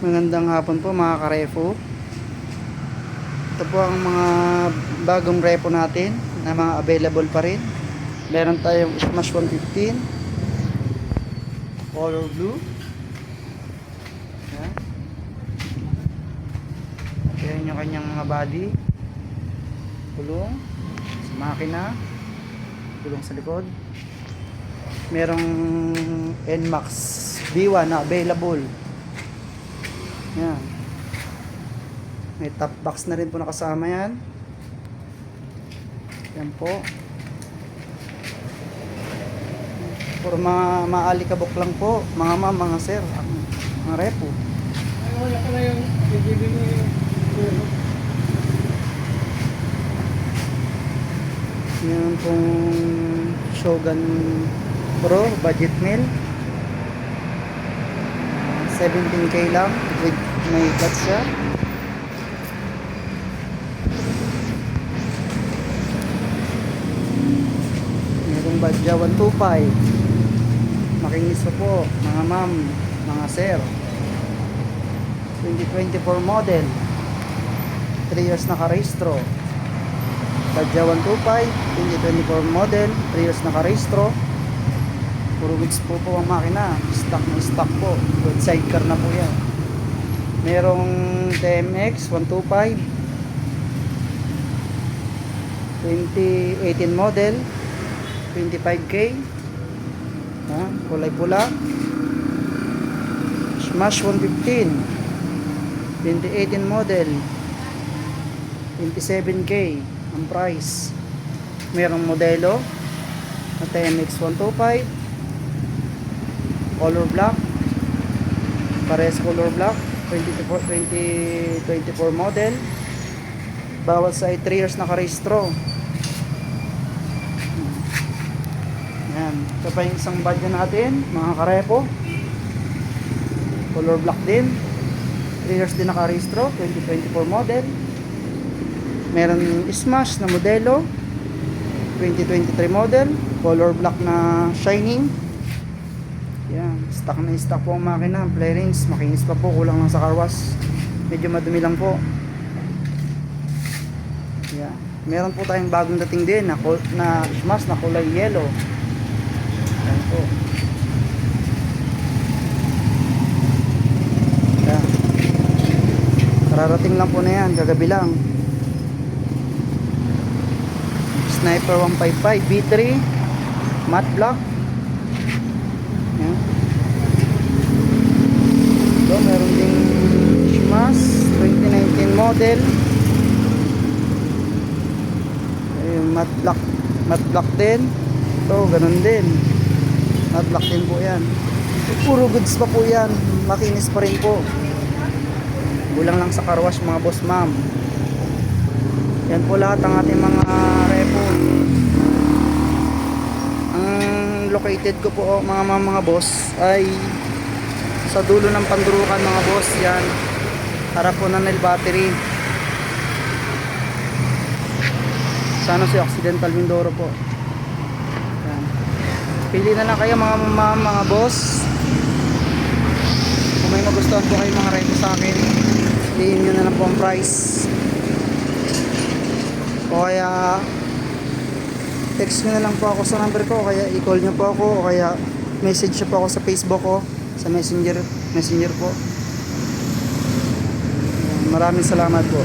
Magandang hapon po mga karepo. Ito po ang mga bagong repo natin na mga available pa rin. Meron tayong Smash 115 color blue. Yan. Yan yung kanyang mga body. Gulong sa makina, gulong sa likod. Merong NMAX B1 na available. Yan. May top box na rin po nakasama yan. Yan po. Puro mga maalikabok lang po. Mga ma'am, mga sir. Mga repo. Ay, wala ka na yung bibili mo yung Yan pong Shogun Pro budget meal. 17k lang with may clutch siya. Merong Badja 125. Makinis po mga ma'am, mga sir. 2024 model. 3 years nakarehistro. Badja 125, 2024 model, 3 years nakarehistro. Puro goods po ang makina. Stock na stock po. With sidecar na po yan. Merong TMX 125 2018 model, 25k. Kulay pula. Smash 115 2018 model, 27k ang price. Merong modelo na TMX 125 color black, pares color black, 2024 model, bawat sa 3 years nakarehistro. Yan, ito pa yung isang badge natin mga karepo, color black din, 3 years din nakarehistro, 2024 model. Meron Smash na modelo, 2023 model, color black na shining. Yan, stock na stock po ang makina, flarings, makinis pa po, kulang lang sa car wash. Medyo madumi lang po. Yan. Meron po tayong bagong dating din na Smash na kulay yellow. Yan po. Yan. Kararating lang po na yan, kagabi lang. Sniper 155 B3 matte black. Yan. So, meron ding Smash 2019 model. Ayun, matte black din. Ito, ganun din. Matte black din po yan. Puro goods pa po yan. Makinis pa rin po. Kulang lang sa car wash mga boss ma'am. Yan po lahat ang ating mga repo. Ang located ko po mga boss ay sa dulo ng Pandurukan mga boss. Yan, harap po ng Nel Battery. Sana si Occidental Mindoro po. Yan. Pili na lang kayo mga boss. Kung may magustuhan po kayo mga repo sa akin, piliin nyo na lang po ang price. O kaya text nyo na lang po ako sa number ko, kaya i-call nyo po ako, o kaya message nyo po ako sa Facebook ko, sa messenger po. Maraming salamat po.